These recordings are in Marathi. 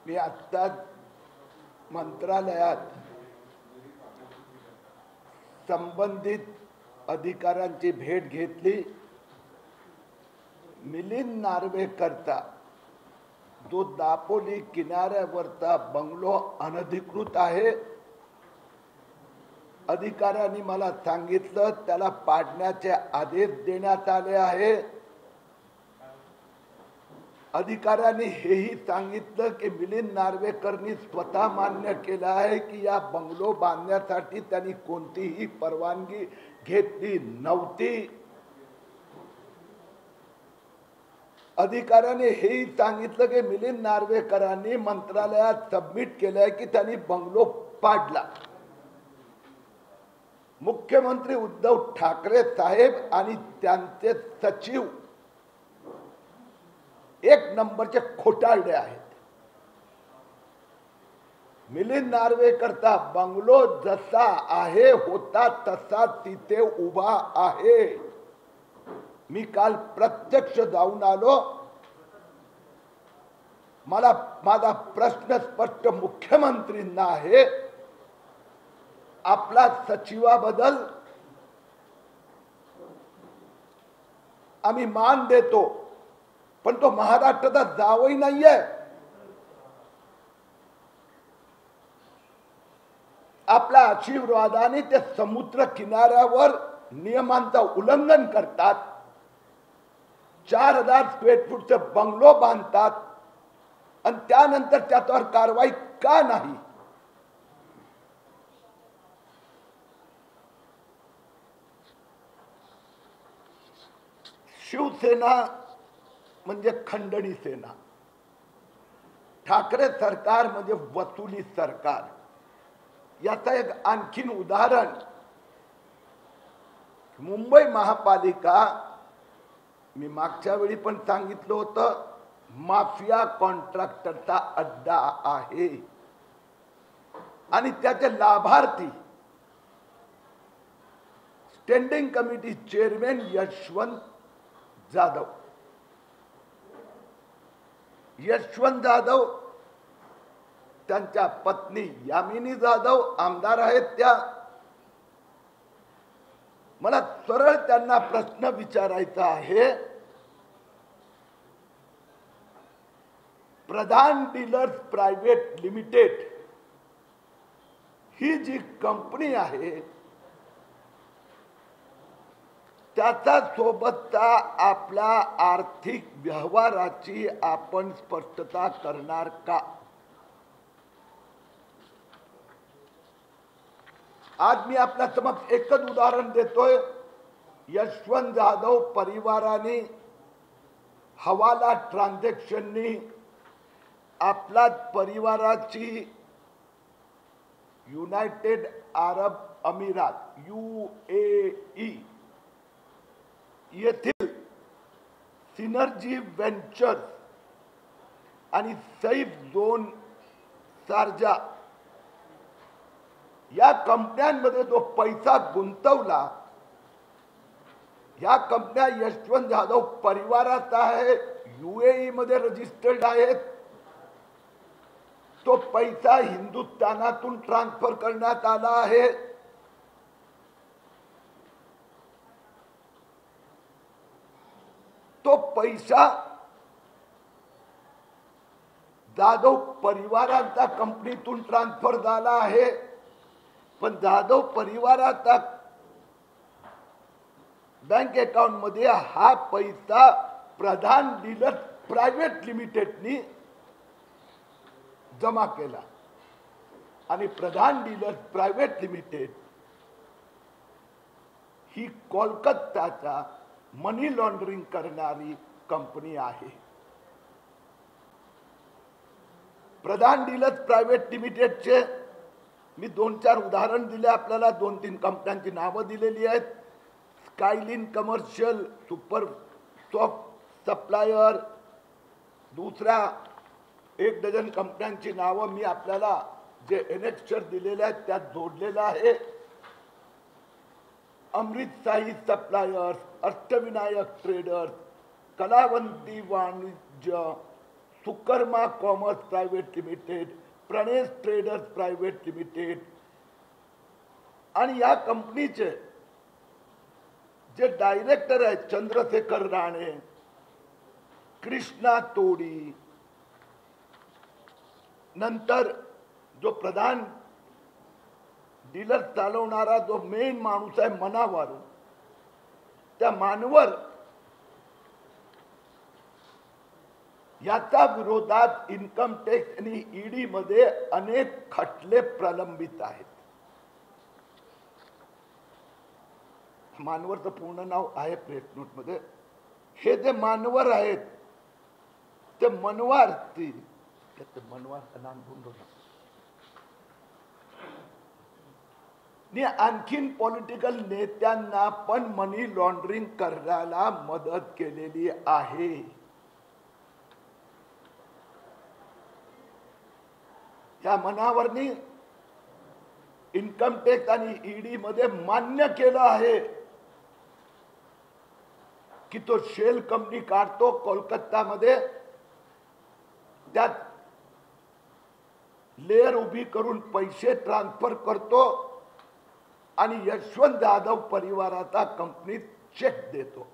मी आत्ताच मंत्रालयात संबंधित अधिकाऱ्यांची भेट घेतली। मिलिंद नार्वेकरचा जो दापोली किनाऱ्यावरचा बंगलो अनधिकृत आहे, अधिकाऱ्यांनी मला सांगितलं त्याला पाडण्याचे आदेश देण्यात आले आहे। अधिकाऱ्यांनी हेही सांगितलं की मिलिंद नार्वेकरनी स्वतः मान्य केलं आहे की या बंगलो बांधण्यासाठी त्यांनी कोणतीही परवानगी घेतली नव्हती। अधिकाऱ्यांनी हेही सांगितलं की मिलिंद नार्वेकरांनी मंत्रालयात सबमिट केलंय की त्यांनी बंगलो पाडला। मुख्यमंत्री उद्धव ठाकरे साहेब आणि त्यांचे सचिव एक नंबरचे खोटारडे आहेत। मिलिंद नार्वेकरचा बंगलो जसा आहे होता तसा तिथे उभा आहे। मी काल प्रत्यक्ष जाऊन आलो। मला माझा प्रश्न स्पष्ट मुख्यमंत्रींना आहे, आपला सचिवाबद्दल आम्ही मान देतो, पण तो महाराष्ट्राचा जावई नाहीये। आपल्या आशीर्वादाने ते समुद्र किनाऱ्यावर नियमांचा उल्लंघन करतात, 4000 स्क्वेअर फूटचे बंगलो बांधतात आणि त्यानंतर त्याच्यावर कारवाई का नाही? शिवसेना म्हणजे खंडणी सेना, ठाकरे सरकार म्हणजे वसुली सरकार। याचा एक आणखीन उदाहरण, मुंबई महापालिका, मी मागच्या वेळी पण सांगितलं होतं, माफिया कॉन्ट्रॅक्टरचा अड्डा आहे आणि त्याचे लाभार्थी standing committee chairman Yashwant Jadhav, त्यांच्या पत्नी यामिनी जाधव आमदार आहेत त्या। मला सरळ त्यांना प्रश्न विचारायचा आहे, प्रधान डीलर्स प्रायव्हेट लिमिटेड ही जी कंपनी आहे त्याचा सोबतचा आपल्या आर्थिक व्यवहाराची आपण स्पष्टता करणार का? आज मी आपल्या समक्ष एकच उदाहरण देतोय। यशवंत जाधव परिवाराने हवाला ट्रान्झॅक्शननी आपल्या परिवाराची युनायटेड अरब अमिरात UAE येथील सिनर्जी व्हेंचर्स आणि सैफ झोन शारजा या कंपन्यांमध्ये जो पैसा गुंतवला, या कंपन्या यशवंत जाधव परिवारात आहे, UAE मध्ये रजिस्टर्ड आहेत। तो पैसा हिंदुस्थानातून ट्रान्सफर करण्यात आला आहे। तो पैसा जाधव परिवाराचा कंपनीतून ट्रान्सफर झाला आहे, पण जाधव परिवाराचा बँक अकाउंट मध्ये हा पैसा प्रधान डीलर प्रायव्हेट लिमिटेडनी जमा केला आणि प्रधान डीलर प्रायव्हेट लिमिटेड ही कोलकाताचा मनी लॉन्ड्रिंग करणारी कंपनी आहे। प्रधान डीलर्स प्रायव्हेट लिमिटेडचे मी 2-4 उदाहरण दिले आपल्याला, 2-3 कंपन्यांची नावं दिलेली आहेत। स्कायलिन कमर्शियल, सुपर सॉफ्ट सप्लायर, दुसऱ्या 1 डझन कंपन्यांची नावं मी आपल्याला जे एनेक्सर दिलेले आहेत त्यात जोडलेलं आहे। Amrit Sai suppliers, Ashtavinayak traders, Kalavanti Vanijya, Sukarma commerce private limited, Pranesh traders private limited आणि या कंपनीचे जे डायरेक्टर आहेत चंद्रशेखर राणे, कृष्णा तोडी, नंतर जो प्रधान डीलर चालवणारा जो मेन माणूस आहे मनावर, त्या मानवर याचा विरोधात इन्कम टॅक्स आणि ईडी मध्ये अनेक खटले प्रलंबित आहेत. मानवरचं पूर्ण नाव आहे प्रेस नोट मध्ये. हे जे मानवर आहेत ते मनवार मनवार नाम नि आणखीन पॉलिटिकल नेत्यांना पण मनी लॉन्ड्रिंग करायला मदत केलेली आहे. या मनावरनी इन्कम टॅक्स आणि ईडी मध्ये मान्य केलं आहे की तो शेल कंपनी काढतो कोलकाता मध्ये, त्यात लेअर उभी करून पैसे ट्रान्सफर करतो आणि यशवंत जाधव परिवाराचा कंपनीत चेक देतो.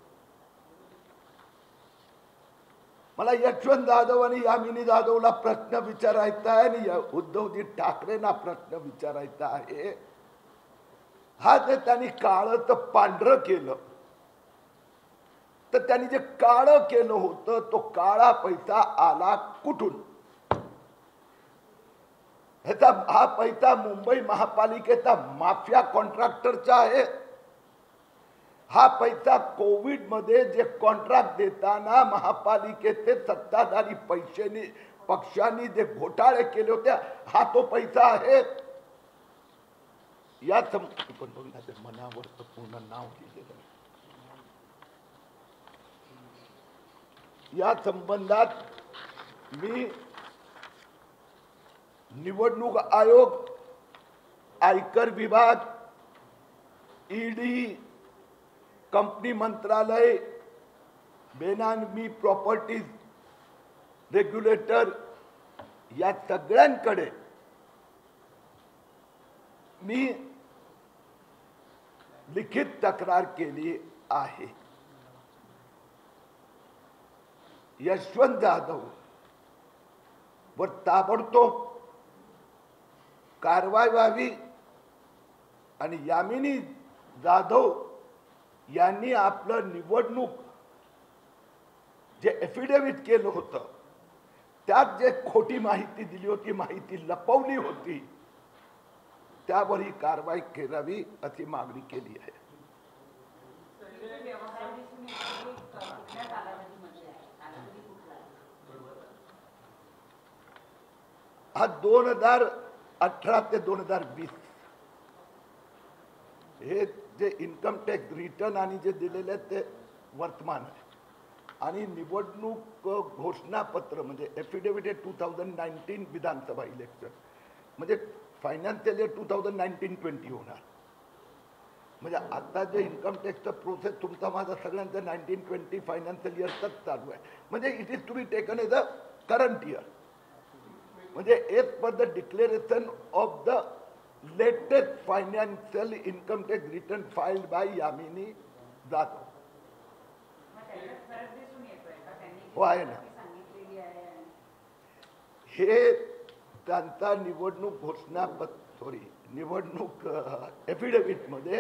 मला यशवंत जाधव आणि यामिनी जाधवला प्रश्न विचारायचा आहे आणि उद्धवजी ठाकरेंना प्रश्न विचारायचा आहे. हा जे त्यांनी काळं तर पांढरं केलं, तर त्यांनी जे काळं केलं होतं तो काळा पैसा आला कुठून? हा पैसा मुंबई महापालिकेचा माफिया कॉन्ट्रॅक्टरचा आहे. हा पैसा कोविड मध्ये जे कॉन्ट्रॅक्ट देताना महापालिकेचे सत्ताधारी पक्षांनी जे घोटाळे केले होते, हा तो पैसा आहे. या मनावर पूर्ण नाव दिलेलं. या संबंधात मी निवडणूक आयोग, आयकर विभाग, ईडी, कंपनी मंत्रालय, बेनामी प्रॉपर्टीज रेग्युलेटर या सगळ्यांकडे मी लिखित तक्रार केली आहे. यशवंत जाधव वर ताबडतोब कारवाई व्हावी आणि यामिनी जाधव यांनी आपलं निवडणूक जे एफिडेव्हिट केलं होतं त्यात जे खोटी माहिती दिली होती, माहिती लपवली होती, त्यावर ही कारवाई करावी अशी मागणी केली आहे. हा 2018 ते 2020 हे जे इन्कम टॅक्स रिटर्न आणि जे दिलेले ते वर्तमान आहे आणि निवडणूक घोषणापत्र म्हणजे एफिडेव्हिट 2019 विधानसभा इलेक्शन म्हणजे फायनान्शियल इयर 2019-20 होणार. म्हणजे आता जे इन्कम टॅक्सचा प्रोसेस तुमचा माझा सगळ्यांचा 19-20 फायनान्शियल इयरचाच चालू आहे. म्हणजे it is to be taken as a current year. म्हणजे as per the declaration of the latest financial income tax return filed by Yamini Jadhav. हो आहे ना. हे त्यांचा निवडणूक निवडणूक एफिडेव्हिट मध्ये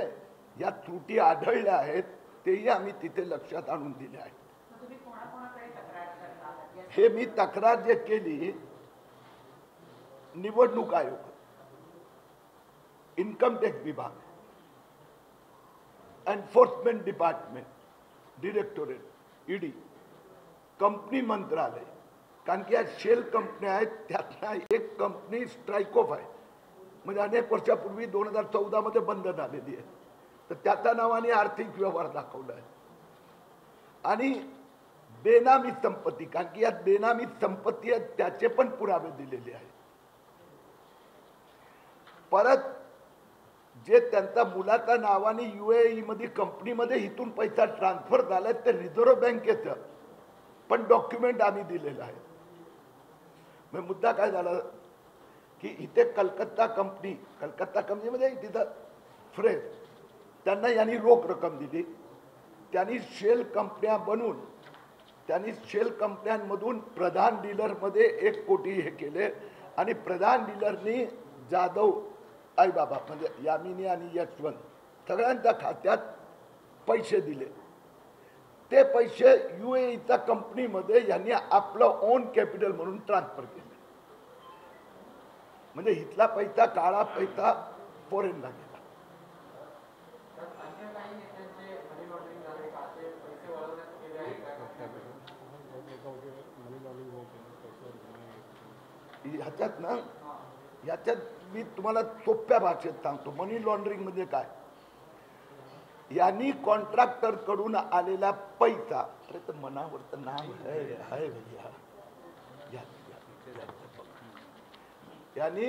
या त्रुटी आढळल्या आहेत, तेही आम्ही तिथे लक्षात आणून दिले आहेत. हे मी तक्रार जे केली निवडणूक आयोग, इन्कम टॅक्स विभाग, enforcement department, directorate, ED, company मंत्रालय, कारण की या शेल कंपन्या आहेत त्यातला एक कंपनी स्ट्राईक ऑफ आहे म्हणजे अनेक वर्षापूर्वी 2014 मध्ये बंद झालेली आहे, तर त्याच्या नावाने आर्थिक व्यवहार दाखवला आहे. आणि बेनामी संपत्ती, कारण की यात बेनामी संपत्ती आहे त्याचे पण पुरावे दिलेले आहेत. परत जे त्यांचा मुलाच्या नावाने UAE मध्ये कंपनीमध्ये इथून पैसा ट्रान्सफर झालाय ते रिझर्व्ह बँकेचं पण डॉक्युमेंट आम्ही दिलेलं आहे. मग मुद्दा काय झाला की इथे कलकत्ता कंपनीमध्ये तिथं फ्रेश त्यांना यांनी रोख रक्कम दिली, त्यांनी शेल कंपन्या बनवून त्यांनी शेल कंपन्यांमधून प्रधान डीलरमध्ये 1 कोटी हे केले आणि प्रधान डीलरनी जाधव आईबाबा म्हणजे यामिनी आणि यशवंत सगळ्यांच्या खात्यात पैसे दिले. ते पैसे UAEच्या कंपनीमध्ये यांनी आपलं ओन कॅपिटल म्हणून ट्रान्सफर केले. म्हणजे इथला पैसा काळा पैसा फॉरेनला गेला. ह्याच्यात मी तुम्हाला सोप्या भाषेत सांगतो. मनी लॉन्ड्रिंग म्हणजे काय? यांनी कॉन्ट्रॅक्टर कडून आलेला पैसा, अरे तर मनावर तर नाव आहे भैया, यांनी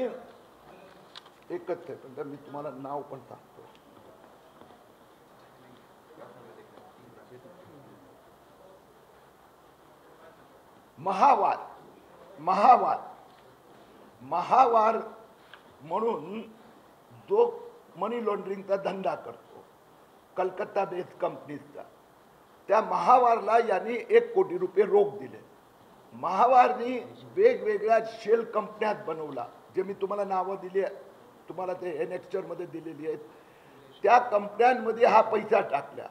एकच आहे पण मी तुम्हाला नाव पण सांगतो. महावार म्हणून जो मनी लॉन्ड्रिंगचा धंदा करतो कलकत्ता बेस्ड कंपनीचा, त्या महावारला यांनी 1 कोटी रुपये रोख दिले. महावारनी वेगवेगळ्या शेल कंपन्यात बनवला, जे मी तुम्हाला नावं दिली तुम्हाला ते एनेक्स्चर मध्ये दिलेली आहेत. त्या कंपन्यांमध्ये हा पैसा टाकला.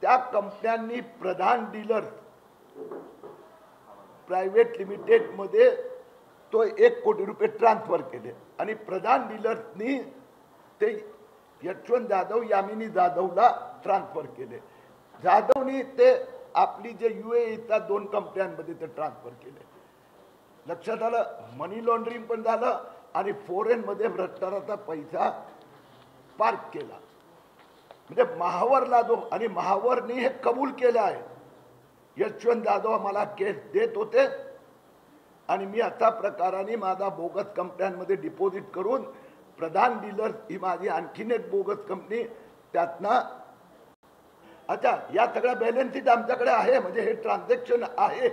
त्या कंपन्यांनी प्रधान डीलर प्रायव्हेट लिमिटेड मध्ये तो 1 कोटी रुपये ट्रान्सफर केले आणि प्रधान डीलर्सनी ते यशवंत जाधव यामिनी जाधवला ट्रान्सफर केले. जाधवनी ते आपली जे UAEच्या 2 कंपन्यांमध्ये ते ट्रान्सफर केले. लक्षात आलं? मनी लॉन्ड्रिंग पण झालं आणि फॉरेन मध्ये भ्रष्टाचाराचा पैसा पार्क केला. म्हणजे महावरला जो आणि महावरनी हे कबूल केलं आहे. यशवंत जाधव मला केस देत होते आणि मी अशा प्रकाराने माझा बोगस कंपन्यांमध्ये डिपॉझिट करून प्रधान डीलर ही माझी आणखीन एक बोगस कंपनी त्यातनं. अच्छा, या सगळ्या बॅलन्स शीट आमच्याकडे आहे, म्हणजे हे ट्रान्झॅक्शन आहे.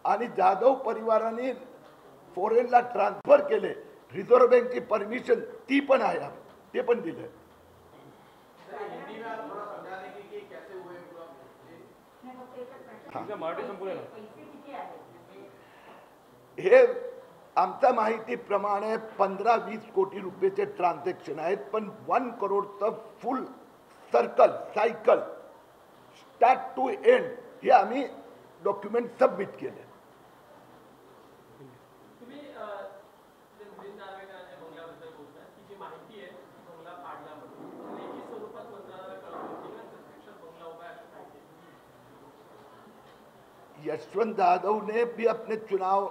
आणि जाधव परिवाराने फॉरेनला ट्रान्सफर केले. रिझर्व्ह बँकची परमिशन ती पण आहे, ते पण दिले. हे आमच्या माहितीप्रमाणे 15-20 कोटी रुपयाचे ट्रान्झॅक्शन आहेत, पण 1 करोडचं full cycle start to end हे आम्ही डॉक्युमेंट सबमिट केले. यशवंत जाधव ने भी अपने चुनाव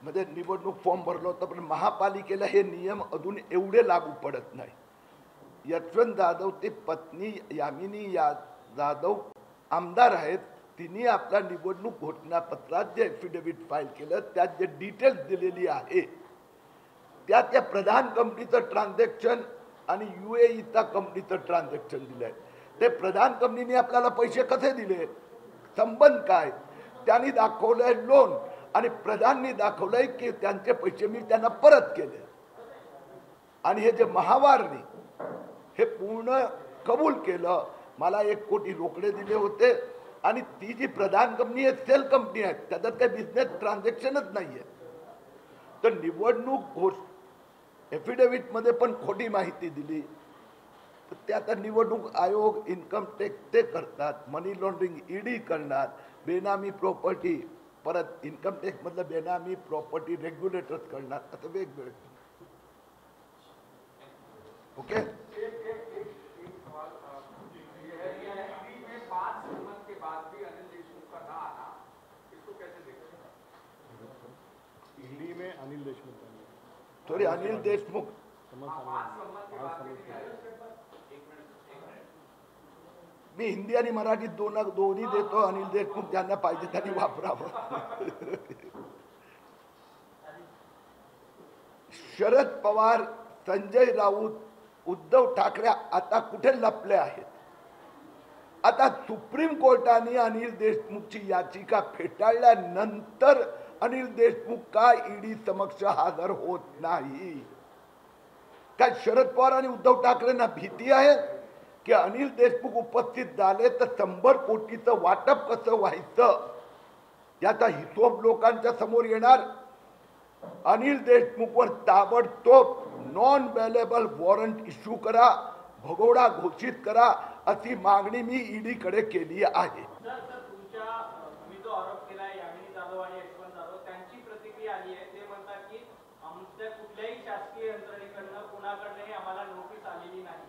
मध्ये निवडणूक फॉर्म भरला होता, पण महापालिकेला हे नियम अजून एवढे लागू पडत नाही. यशवंत जाधव ते पत्नी यामिनी जाधव आमदार आहेत. तिने आपल्या निवडणूक घोषणापत्रात जे ॲफिडेव्हिट फाईल केलं त्यात जे डिटेल्स दिलेली आहे त्या प्रधान कंपनीचं ट्रान्झॅक्शन आणि UAEच्या कंपनीचं ट्रान्झॅक्शन दिलंय. ते प्रधान कंपनीने आपल्याला पैसे कसे दिले, संबंध काय, त्यांनी दाखवलंय लोन आणि प्रधाननी दाखवलंय की त्यांचे पैसे मी त्यांना परत केले. आणि हे जे महावारनी हे पूर्ण कबूल केलं. मला 1 कोटी रोकडे दिले होते आणि ती जी प्रधान कंपनी आहे सेल कंपनी आहे, त्याच्यात काही बिझनेस ट्रान्झॅक्शनच नाहीये. तर निवडणूक ॲफिडेव्हिट मध्ये पण खोटी माहिती दिली. तर ते आता निवडणूक आयोग, इन्कम टॅक्स ते करतात, मनी लॉन्ड्रिंग ED करणार, बेनामी प्रॉपर्टी परत इन्कम टॅक्स मधलं बेनामी प्रॉपर्टी रेग्युलेटर्स करणार, आता वेगवेगळे. ओके, ईडी में अनिल देशमुख, सॉरी अनिल देशमुख, मी हिंदी आणि मराठी दोन्ही देतो. अनिल देशमुख ज्यांना पाहिजे त्यांनी वापरावं. शरद पवार, संजय राऊत, उद्धव ठाकरे आता कुठे लपले आहेत? आता सुप्रीम कोर्टाने अनिल देशमुखची याचिका फेटाळल्यानंतर अनिल देशमुख का ईडी समक्ष हजर होत नाही? काय शरद पवार आणि उद्धव ठाकरेंना भीती आहे की अनिल देशमुख उपस्थित झाले तर 100 कोटीचं वाटप कसं व्हायचं याचा हिशोब लोकांच्या समोर येणार? अनिल देशमुखवर ताबडतोब नॉन अवेलेबल वॉरंट इश्यू करा, भगोडा घोषित करा, अशी मागणी मी ईडी कडे केली आहे. तुम्ही जो आरोप केला यामिनी जाधव आणि यशवंत जाधव त्यांची प्रतिक्रिया आली आहे. ते म्हणतात की आमच्या कुठल्याही शासकीय यंत्रणेकडनं कुणाकडनंही आम्हाला नोटीस आलेली नाही.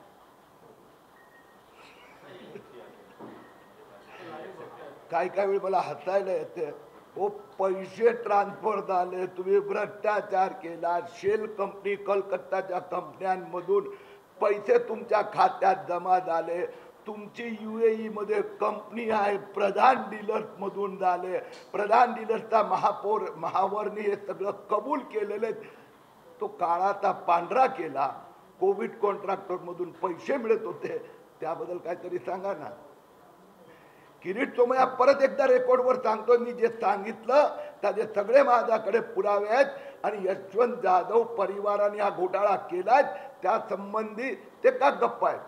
काय वेळ मला हसायला येते. ओ पैसे ट्रान्सफर झाले, तुम्ही भ्रष्टाचार केला, शेल कंपनी कलकत्ताच्या कंपन्यांमधून पैसे तुमच्या खात्यात जमा झाले, तुमची UAE मध्ये कंपनी आहे, प्रधान डीलर्स मधून झाले, प्रधान डीलर्सचा महापौरनी हे सगळं कबूल केलेले, तो काळाचा पांढरा केला. कोविड कॉन्ट्रॅक्टर मधून पैसे मिळत होते, त्याबद्दल काहीतरी सांगा ना. किरीट सोमय्या परत एकदा रेकॉर्डवर सांगतोय, मी जे सांगितलं त्याचे सगळे माझ्याकडे पुरावे आहेत आणि यशवंत जाधव परिवाराने हा घोटाळा केलाय त्या संबंधी ते का गप्प आहेत?